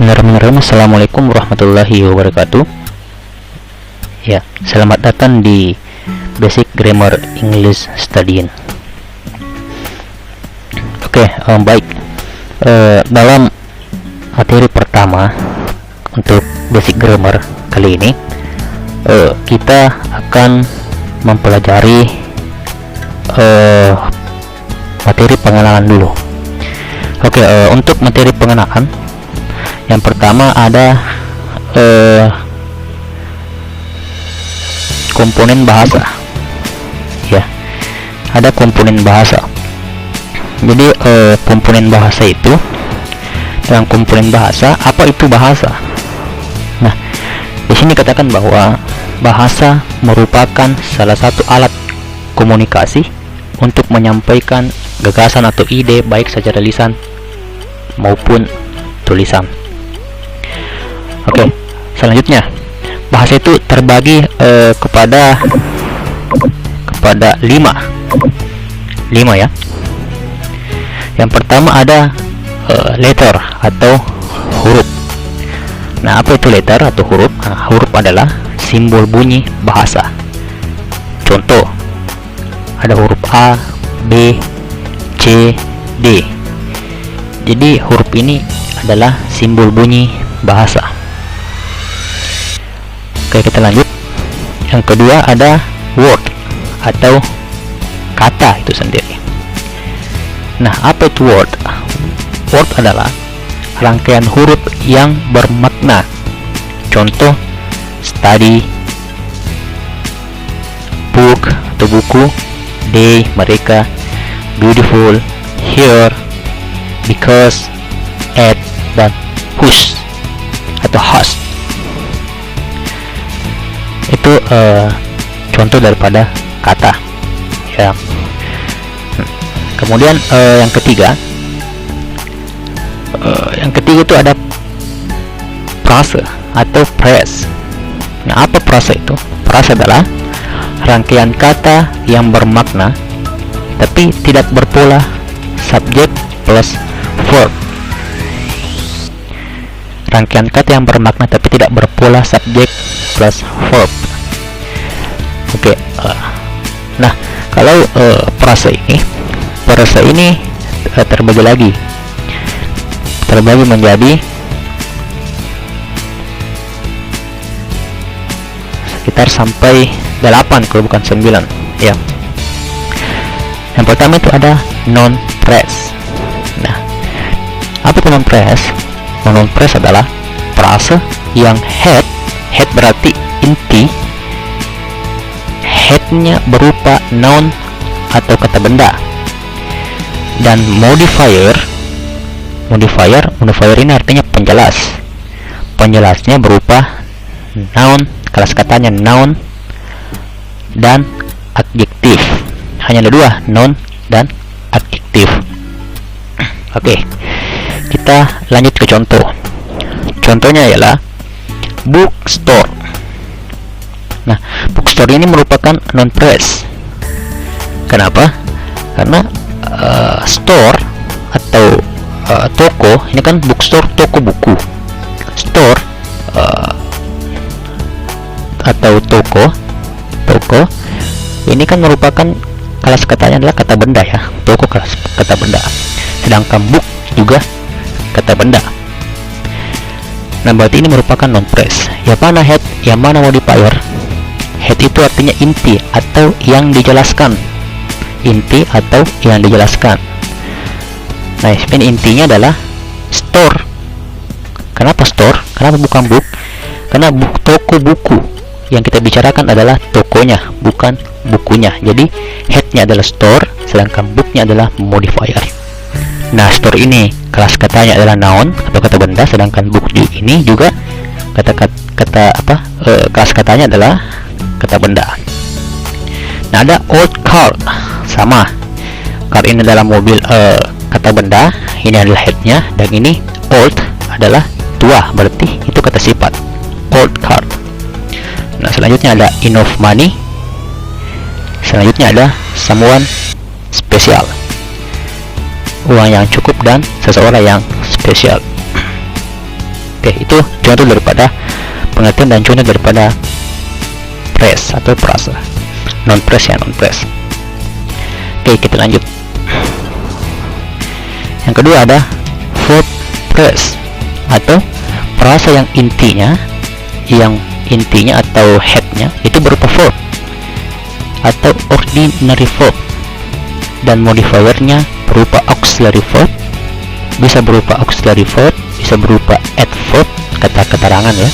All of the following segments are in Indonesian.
Bismillahirrahmanirrahim. Assalamualaikum warahmatullahi wabarakatuh. Ya, selamat datang di Basic Grammar English Studying. Oke, baik. Dalam materi pertama untuk Basic Grammar kali ini, kita akan mempelajari materi pengenalan dulu. Oke, untuk materi pengenalan yang pertama ada komponen bahasa. Ya, ada komponen bahasa. Jadi komponen bahasa itu, dalam komponen bahasa, apa itu bahasa? Nah, di sini katakan bahwa bahasa merupakan salah satu alat komunikasi untuk menyampaikan gagasan atau ide baik secara lisan maupun tulisan. Oke, selanjutnya bahasa itu terbagi kepada 5 ya. Yang pertama ada letter atau huruf. Nah, apa itu letter atau huruf? Nah, huruf adalah simbol bunyi bahasa. Contoh, ada huruf A, B, C, D. Jadi huruf ini adalah simbol bunyi bahasa. Oke, kita lanjut. Yang kedua ada word atau kata itu sendiri. Nah, apa itu word? Word adalah rangkaian huruf yang bermakna. Contoh, study, book atau buku, day, mereka, beautiful, here, because, at, dan whose atau host. Itu contoh daripada kata ya. Kemudian yang ketiga itu ada frase atau phrase. Nah, apa frase itu? Frase adalah rangkaian kata yang bermakna tapi tidak berpola subjek plus verb. Rangkaian kata yang bermakna tapi tidak berpola subjek plus verb. Oke, nah kalau frase ini terbagi menjadi sekitar sampai 8 kalau bukan 9 ya. Yang pertama itu ada noun phrase. Nah, apa itu noun phrase? Noun phrase adalah frase yang head berarti inti, headnya berupa noun atau kata benda, dan modifier ini artinya penjelas. Penjelasnya berupa noun, kelas katanya noun dan adjektif. Hanya ada 2, noun dan adjektif. Oke, kita lanjut ke contoh. Contohnya ialah bookstore. Nah, bookstore ini merupakan noun phrase. Kenapa? Karena store atau toko, ini kan bookstore, toko buku. Store atau toko ini kan merupakan kelas katanya adalah kata benda ya. Toko kelas kata benda, sedangkan book juga kata benda. Nah, berarti ini merupakan noun phrase. Yang mana head, yang mana modifier? Head itu artinya inti atau yang dijelaskan. Inti atau yang dijelaskan. Nah, ini intinya adalah store. Kenapa store? Kenapa bukan book? Karena toko buku yang kita bicarakan adalah tokonya, bukan bukunya. Jadi headnya adalah store, sedangkan booknya adalah modifier. Nah, store ini kelas katanya adalah noun atau kata benda, sedangkan book ini juga kelas katanya adalah kata benda. Nah, ada old car, sama. Car ini adalah mobil, kata benda, ini adalah headnya, dan ini old adalah tua, berarti itu kata sifat, old car. Nah, selanjutnya ada enough money. Selanjutnya ada someone special, uang yang cukup dan seseorang yang spesial. Oke, itu contoh daripada pengertian dan contoh daripada phrase atau frase. Non phrase ya, non phrase. Oke, kita lanjut. Yang kedua ada verb phrase atau frase yang intinya atau headnya itu berupa verb atau ordinary verb, dan modifiernya berupa auxiliary verb, bisa berupa auxiliary verb, bisa berupa adverb, kata keterangan ya,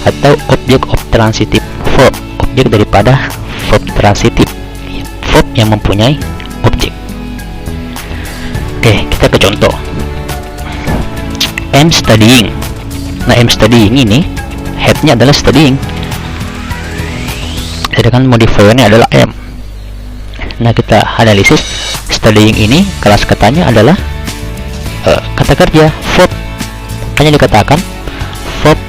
atau object of transitive verb, objek daripada verb transitif, verb yang mempunyai objek. Oke, kita ke contoh. I'm studying. Nah, I'm studying ini headnya adalah studying, sedangkan modifiernya adalah am. Nah, kita analisis studying ini kelas katanya adalah kata kerja verb, hanya dikatakan verb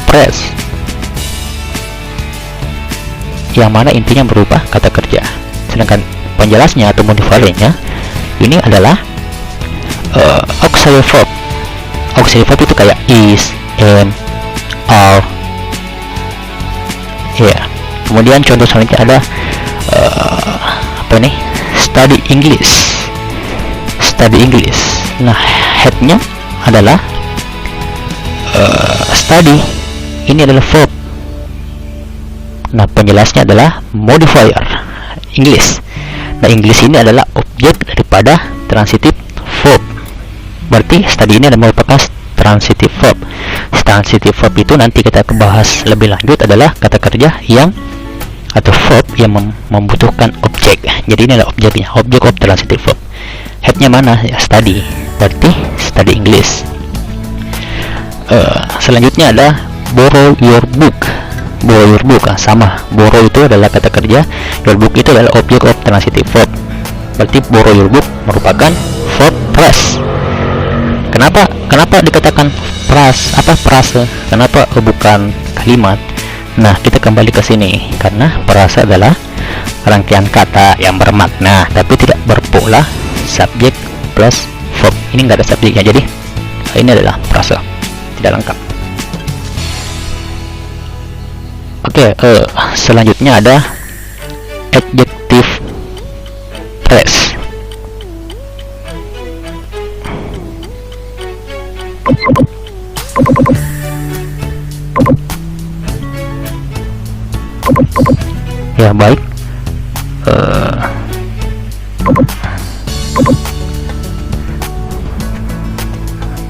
phrase yang mana intinya berupa kata kerja, sedangkan penjelasnya atau modifiernya ini adalah auxiliary verb. Auxiliary verb itu kayak is, am, are. Ya. Kemudian contoh selanjutnya ada study English. Nah, headnya adalah study, ini adalah verb. Nah, penjelasnya adalah modifier English. Nah, English ini adalah objek daripada transitive verb. Berarti study ini adalah merupakan transitive verb. Transitive verb itu nanti kita bahas lebih lanjut adalah kata kerja yang atau verb yang membutuhkan objek. Jadi ini adalah objeknya, object of transitive verb. Headnya mana? Ya, study. Berarti study English. Selanjutnya ada borrow your book. Borrow your book, sama. Borrow itu adalah kata kerja, your book itu adalah object of transitive verb. Berarti borrow your book merupakan verb phrase. Kenapa dikatakan frase? Kenapa bukan kalimat? Nah, kita kembali ke sini karena frase adalah rangkaian kata yang bermakna tapi tidak berpola subjek plus verb. Ini enggak ada subjeknya, jadi ini adalah frase, tidak lengkap. Oke, selanjutnya ada adjective phrase. Ya, baik.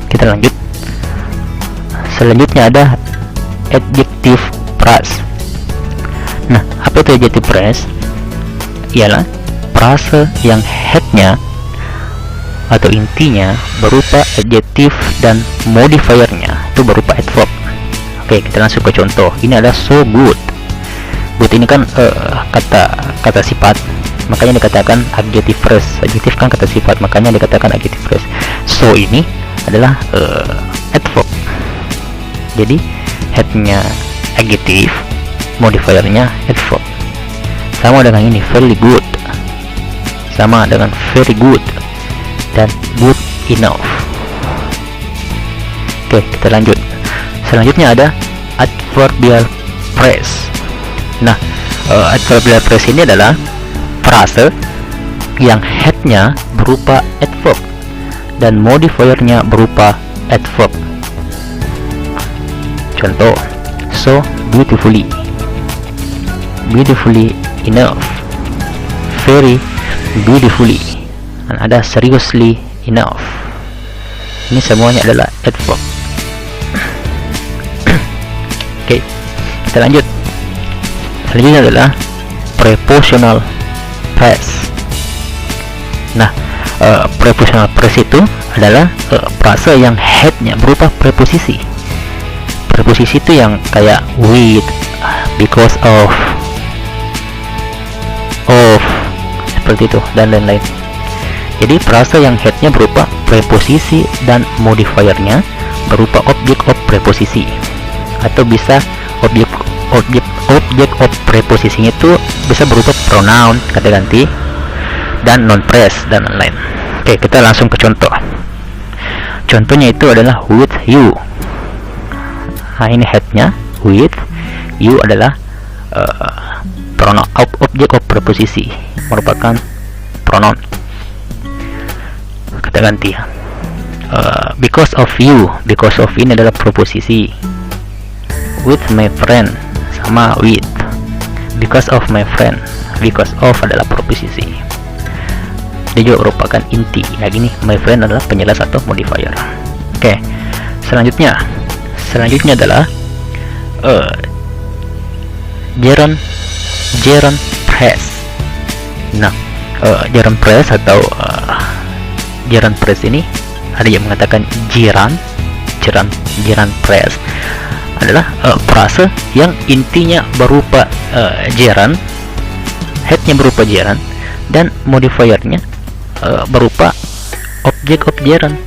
Kita lanjut. Selanjutnya ada adjective phrase. Nah, apa itu adjective phrase? Ialah frase yang headnya atau intinya berupa adjektif dan modifiernya itu berupa adverb. Oke, kita langsung ke contoh. Ini adalah so good. Good ini kan kata sifat, makanya dikatakan adjective phrase. Adjektif kan kata sifat, makanya dikatakan adjective phrase. So ini adalah adverb. Jadi headnya adjektif, modifiernya adverb. Sama dengan ini very good, sama dengan very good dan good enough. Oke, kita lanjut. Selanjutnya ada adverbial phrase. Nah, adverbial phrase ini adalah frase yang headnya berupa adverb dan modifiernya berupa adverb. Contoh, so beautifully, beautifully enough, very beautifully, dan ada seriously enough. Ini semuanya adalah adverb. Oke, kita lanjut. Selanjutnya adalah prepositional phrase. Nah, prepositional phrase itu adalah frase yang headnya berupa preposisi. Preposisi itu yang kayak with, because of, seperti itu, dan lain-lain. Jadi frase yang headnya berupa preposisi dan modifiernya berupa object of preposisi, atau bisa objek of preposisinya itu bisa berupa pronoun, kata ganti, dan non phrase dan lain-lain. Oke, kita langsung ke contoh. Contohnya itu adalah with you. Nah, ini headnya with, you adalah pronoun, objek of preposisi, merupakan pronoun. Kita ganti ya. Because of you, because of ini adalah preposisi. With my friend sama with. Because of my friend, because of adalah preposisi. Dia juga merupakan inti. Nah gini, my friend adalah penjelas atau modifier. Oke, selanjutnya adalah gerund phrase. Nah, gerund phrase atau gerund phrase ini ada yang mengatakan gerund phrase adalah frase yang intinya berupa gerund, headnya berupa gerund, dan modifiernya berupa objek of gerund.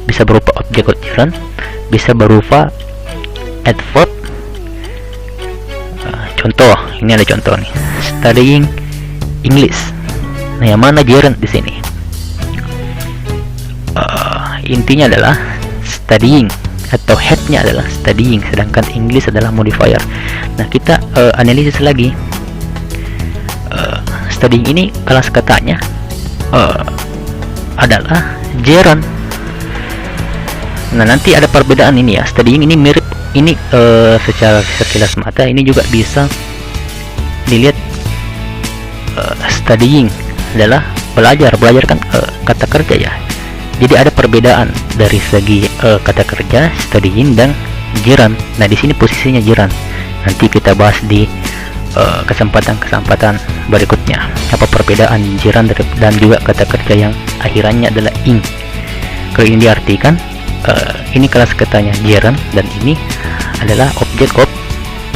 Bisa berupa objek of gerund, bisa berupa adverb. Contoh, ini ada contoh nih, studying English. Nah, yang mana gerund di sini? Intinya adalah studying, atau headnya adalah studying, sedangkan English adalah modifier. Nah, kita analisis lagi. Studying ini kelas katanya adalah gerund. Nah, nanti ada perbedaan ini ya. Studying ini mirip ini secara sekilas mata ini juga bisa dilihat. Studying adalah belajar kan kata kerja ya. Jadi ada perbedaan dari segi kata kerja studying dan gerund. Nah, di sini posisinya gerund. Nanti kita bahas di kesempatan berikutnya apa perbedaan gerund dan juga kata kerja yang akhirannya adalah ing. Kalau ini diartikan ini kelas katanya gerund dan ini adalah objek of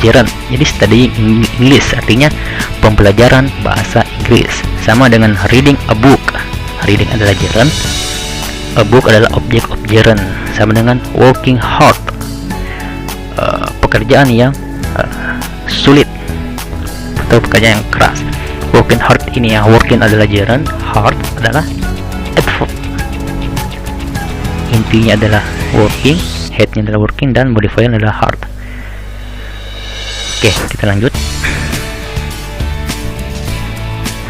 gerund. Jadi studying English artinya pembelajaran bahasa Inggris, sama dengan reading a book. Reading adalah gerund, a book adalah objek of gerund, sama dengan working hard, pekerjaan yang sulit atau pekerjaan yang keras. Working hard ini ya, working adalah gerund, hard adalah adverb. Intinya adalah working, headnya adalah working, dan modifier adalah hard. Oke, kita lanjut.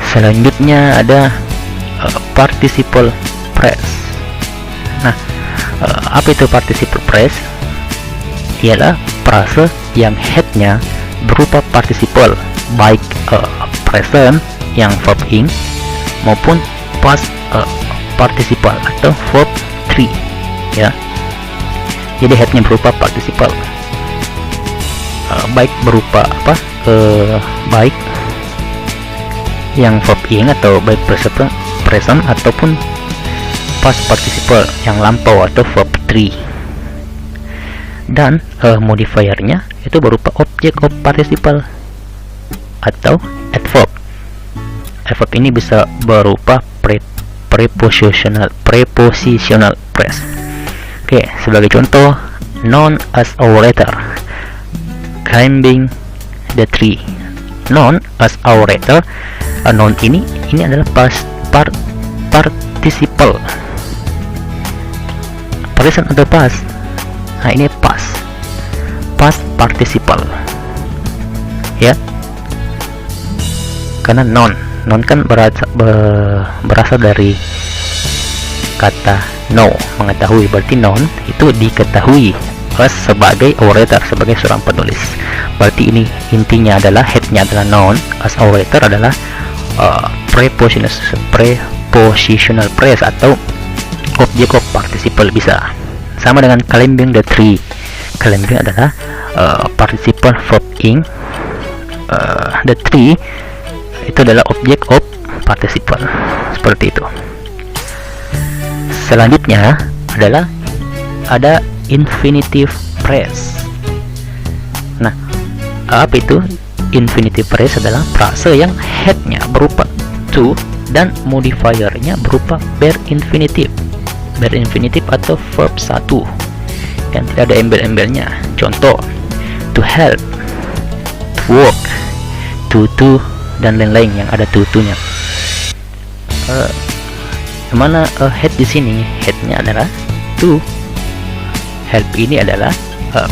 Selanjutnya ada participle phrase. Nah, apa itu participle phrase? Ialah frase yang headnya berupa participle, baik present yang verb ing maupun past participle atau verb 3 ya. Jadi headnya berupa participle, baik berupa apa? Baik yang verb ing atau baik present ataupun past participle yang lampau atau verb 3. Dan modifiernya itu berupa objek of participle atau adverb. Adverb ini bisa berupa prepositional phrase. Oke, sebagai contoh, known as orator, climbing the tree. Known as orator, known ini adalah participle, present atau past. Nah, ini past participle ya, karena known kan berasal dari kata know, mengetahui. Berarti known itu diketahui sebagai orator, sebagai seorang penulis. Berarti ini intinya adalah headnya adalah known as orator adalah prepositional phrase atau objek of participle bisa. Sama dengan climbing the tree. Climbing adalah participle verb ing, the tree itu adalah objek of participle. Seperti itu. Selanjutnya adalah ada infinitive phrase. Nah, apa itu? Infinitive phrase adalah frase yang headnya berupa to dan modifiernya berupa verb infinitive. Verb infinitive atau verb 1 yang tidak ada embel-embelnya. Contoh, to help, to work, to do, dan lain-lain yang ada to-nya. Mana head di sini? Headnya adalah to. Help ini adalah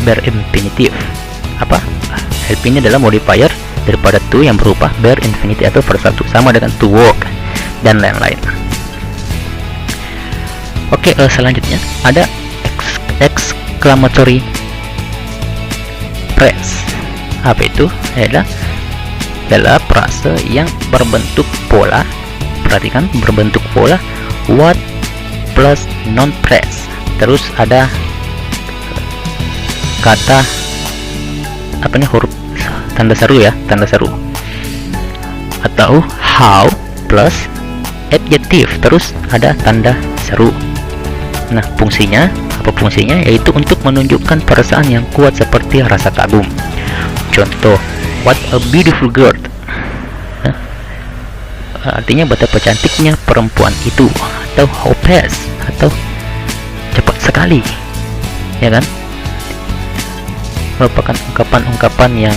bare infinitive. Apa? Help ini adalah modifier daripada to yang berupa bare infinitive atau verb 1, sama dengan to work dan lain-lain. Oke, selanjutnya ada exclamatory phrase. Apa itu? Adalah frase yang berbentuk pola. Perhatikan, berbentuk pola what plus non phrase. Terus ada kata huruf tanda seru ya, tanda seru. Atau how plus adjective, terus ada tanda seru. Nah, fungsinya apa? Fungsinya yaitu untuk menunjukkan perasaan yang kuat seperti rasa kagum. Contoh, what a beautiful girl. Artinya betapa cantiknya perempuan itu, atau how fast, atau cepat sekali, ya kan? Merupakan ungkapan-ungkapan yang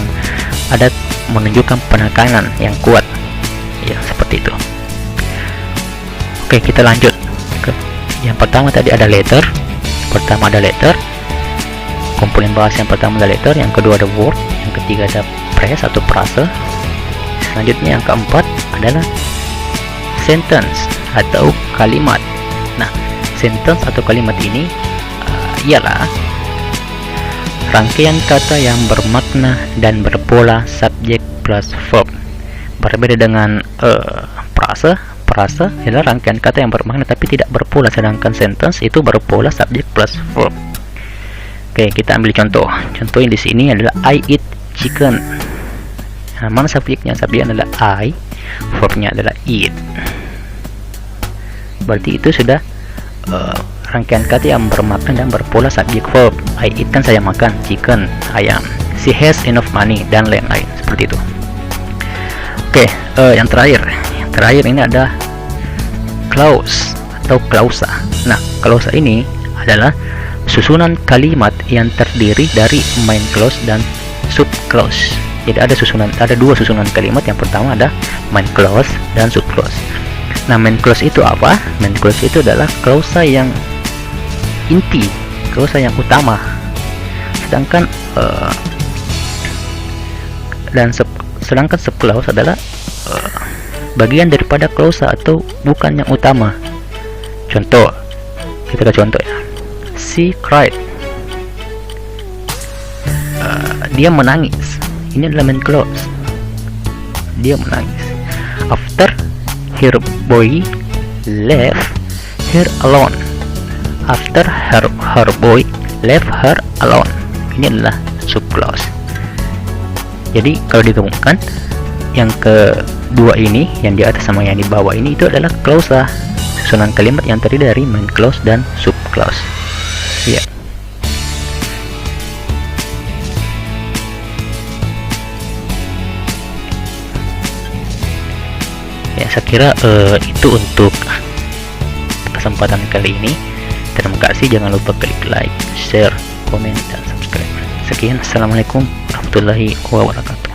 ada menunjukkan penekanan yang kuat, ya, seperti itu. Oke, kita lanjut ke yang pertama. Tadi ada letter. Pertama ada letter, komponen bahasa yang pertama ada letter, yang kedua ada word, yang ketiga ada phrase atau frase. Selanjutnya yang keempat adalah sentence atau kalimat. Nah, sentence atau kalimat ini ialah rangkaian kata yang bermakna dan berpola subjek plus verb. Berbeda dengan frase. Frase adalah rangkaian kata yang bermakna tapi tidak berpola, sedangkan sentence itu berpola subjek plus verb. Oke, kita ambil contoh. Contoh yang di sini adalah I eat chicken. Nah, mana subjeknya? Subjeknya adalah I, verbnya adalah eat. Berarti itu sudah rangkaian kata yang bermakna dan berpola subjek verb. I eat kan saya makan, chicken ayam. She has enough money dan lain-lain, seperti itu. Oke, yang terakhir. Yang terakhir ini ada clause atau klausa. Nah, klausa ini adalah susunan kalimat yang terdiri dari main clause dan sub clause. Jadi ada dua susunan kalimat. Yang pertama ada main clause dan sub clause. Nah, main clause itu apa? Main clause itu adalah klausa yang inti, klausa yang utama. Sedangkan sedangkan sub clause adalah bagian daripada klausa atau bukan yang utama. Contoh, kita ke contoh ya. She cried. Dia menangis. Ini adalah main clause. Dia menangis. After her boy left her alone. After her boy left her alone. Ini adalah sub clause. Jadi kalau digabungkan, yang kedua ini, yang di atas sama yang di bawah ini, itu adalah klausa, susunan kalimat yang terdiri dari main clause dan sub clause. Ya. Ya, saya kira itu untuk kesempatan kali ini. Terima kasih. Jangan lupa klik like, share, komen, dan subscribe. Sekian. Assalamualaikum warahmatullahi wabarakatuh.